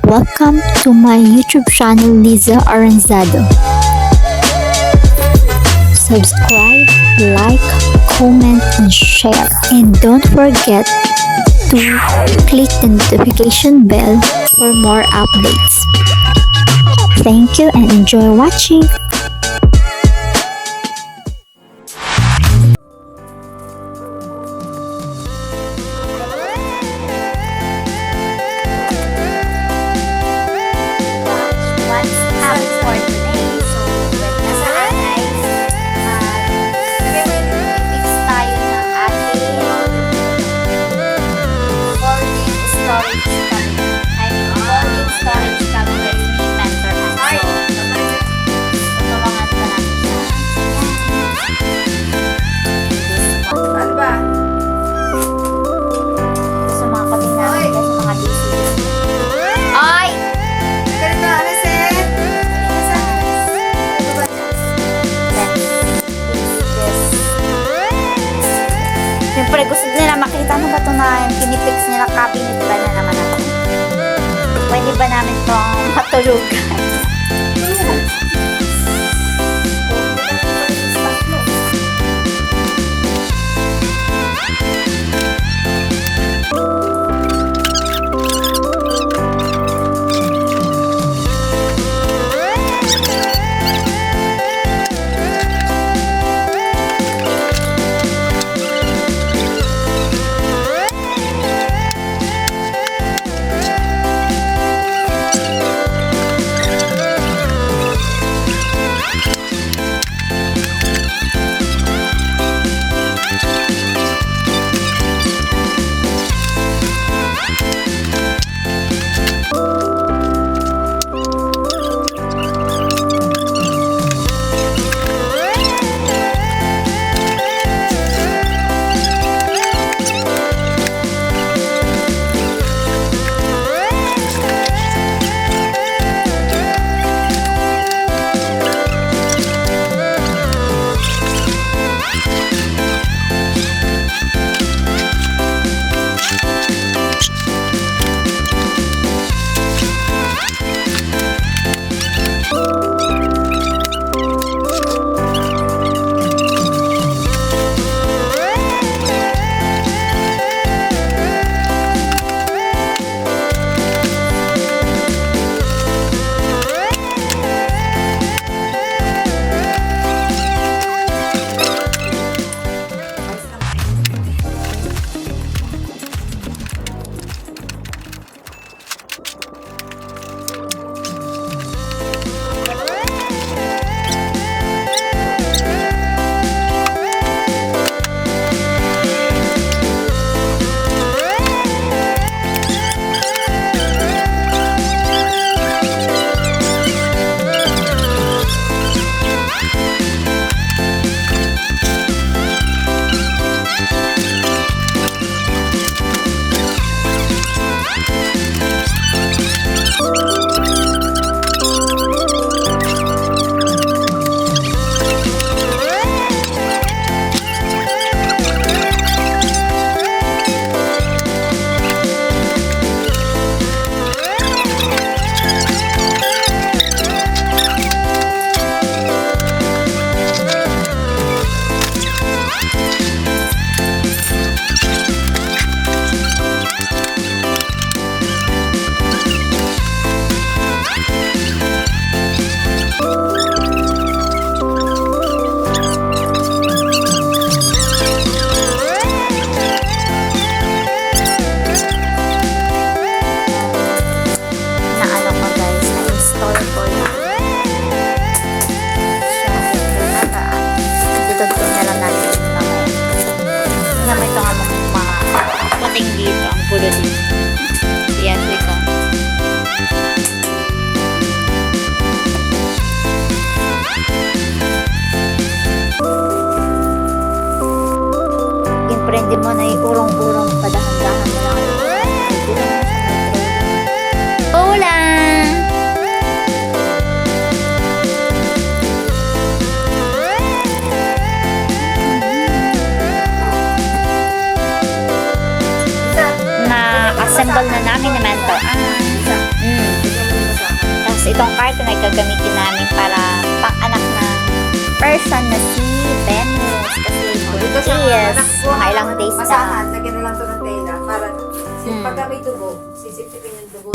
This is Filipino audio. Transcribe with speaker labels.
Speaker 1: welcome to my YouTube channel, Liza Aranzado. Subscribe, like, comment, and share. And don't forget to click the notification bell for more updates. Thank you and enjoy watching.
Speaker 2: Siyempre, gusto nila makita ano ba ito na pinipix nila cabinet ba na naman ako? Pwede ba namin itong matulugan? Hindi mo na iurong-urong padahan-dahan mo lang. Ulan! Na-assemble na namin naman to. Itong carton ay gagamitin namin para pang-anak na person na si Venus. Kasi
Speaker 3: Dito sa
Speaker 2: yes,
Speaker 3: anak ko,
Speaker 2: mga ilang days
Speaker 3: masahan,
Speaker 2: na.
Speaker 3: lagyan na lang ito ng tela para pagka may dugo, sisipsipin yung dugo.